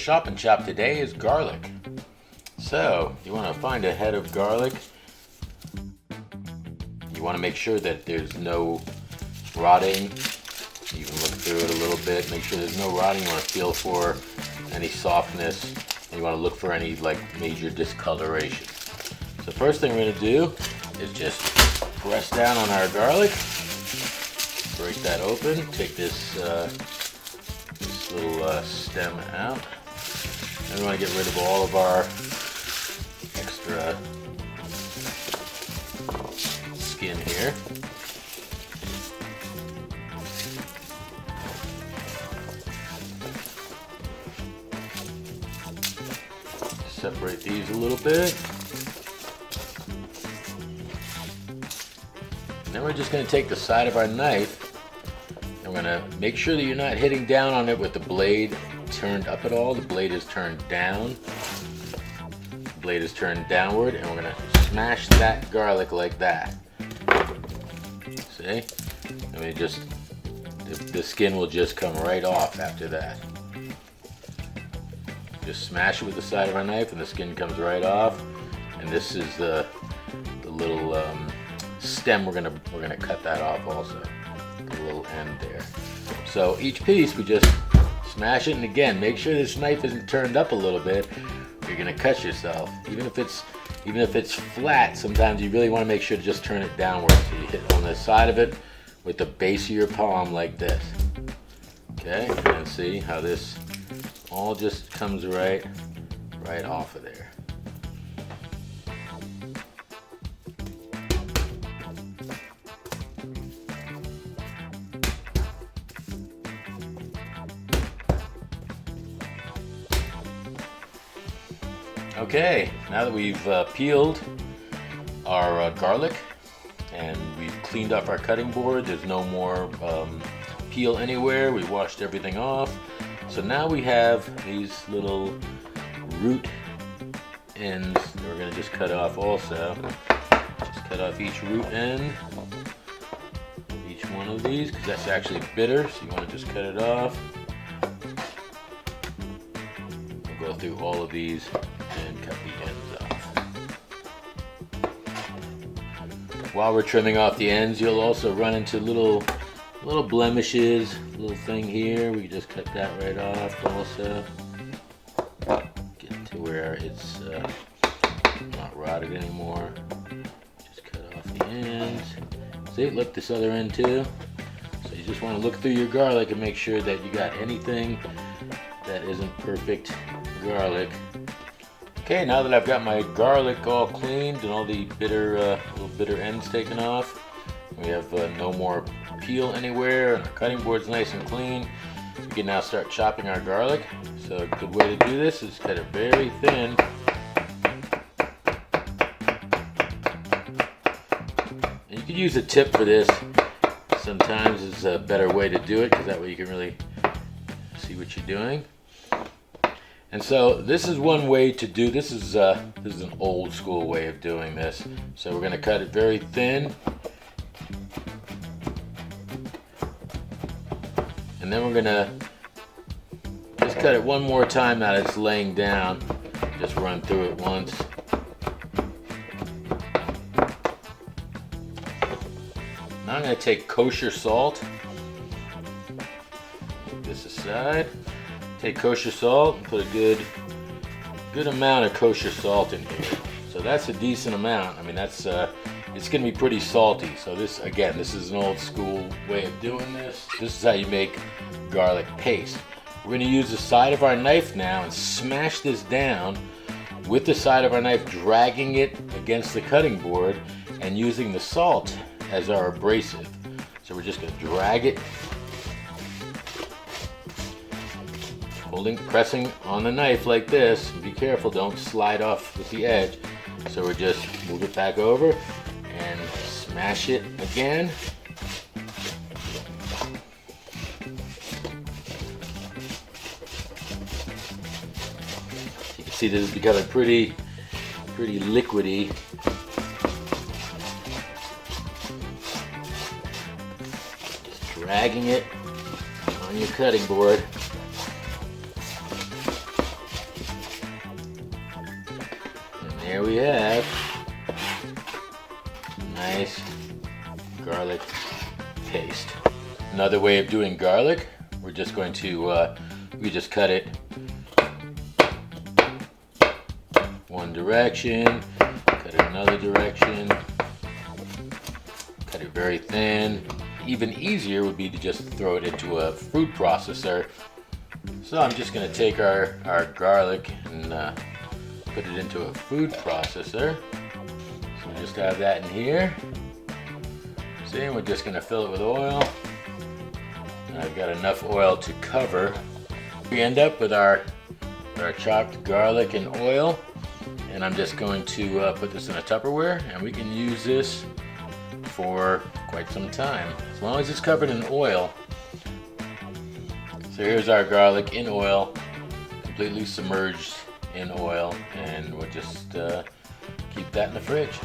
Shop and Chop today is garlic. So you want to find a head of garlic. You want to make sure that there's no rotting. You can look through it a little bit, make sure there's no rotting. You want to feel for any softness, and you want to look for any like major discoloration. So first thing we're going to do is just press down on our garlic, break that open, take this little stem out, and we want to get rid of all of our extra skin here. Separate these a little bit. Then we're just going to take the side of our knife and we're going to make sure that you're not hitting down on it with the blade turned up at all. The blade is turned down. The blade is turned downward, and we're going to smash that garlic like that. See? I mean, just the skin will just come right off after that. Just smash it with the side of our knife and the skin comes right off. And this is the little stem. We're gonna cut that off also, the little end there. So each piece we just smash it, and again, make sure this knife isn't turned up a little bit. You're gonna cut yourself. Even if it's flat, sometimes you really want to make sure to just turn it downward. So you hit on the side of it with the base of your palm like this. Okay, and see how this all just comes right off of there. Okay, now that we've peeled our garlic and we've cleaned off our cutting board, there's no more peel anywhere. We washed everything off. So now we have these little root ends that we're going to just cut off also. Just cut off each root end, each one of these, because that's actually bitter, so you want to just cut it off. We'll go through all of these and cut the ends off. While we're trimming off the ends, you'll also run into little blemishes, little thing here. We just cut that right off also. Get to where it's not rotted anymore. Just cut off the ends. See, look, this other end too. So you just want to look through your garlic and make sure that you got anything that isn't perfect garlic. Okay, now that I've got my garlic all cleaned and all the little bitter ends taken off, we have no more peel anywhere, and our cutting board's nice and clean. We can now start chopping our garlic. So a good way to do this is cut it very thin. And you could use a tip for this. Sometimes it's a better way to do it, because that way you can really see what you're doing. And so this is one way to do this. Is an old school way of doing this. So we're going to cut it very thin. And then we're gonna just cut it one more time now that it's laying down. Just run through it once. Now I'm gonna take kosher salt. Put this aside. Take kosher salt and put a good amount of kosher salt in here. So that's a decent amount. I mean, that's it's gonna be pretty salty. So this is an old school way of doing this. This is how you make garlic paste. We're gonna use the side of our knife now and smash this down with the side of our knife, dragging it against the cutting board and using the salt as our abrasive. So we're just gonna drag it, pressing on the knife like this. Be careful, don't slide off with the edge. So we just move it back over and smash it again. You can see this is becoming pretty liquidy. Just dragging it on your cutting board. there we have nice garlic paste. Another way of doing garlic, we're just going to we just cut it one direction, cut it another direction, cut it very thin. Even easier would be to just throw it into a food processor. So I'm just going to take our garlic and put it into a food processor. So we just have that in here. See, and we're just going to fill it with oil. And I've got enough oil to cover. We end up with our chopped garlic and oil. And I'm just going to put this in a Tupperware, and we can use this for quite some time, as long as it's covered in oil. So here's our garlic in oil, completely submerged in oil, and we'll just keep that in the fridge.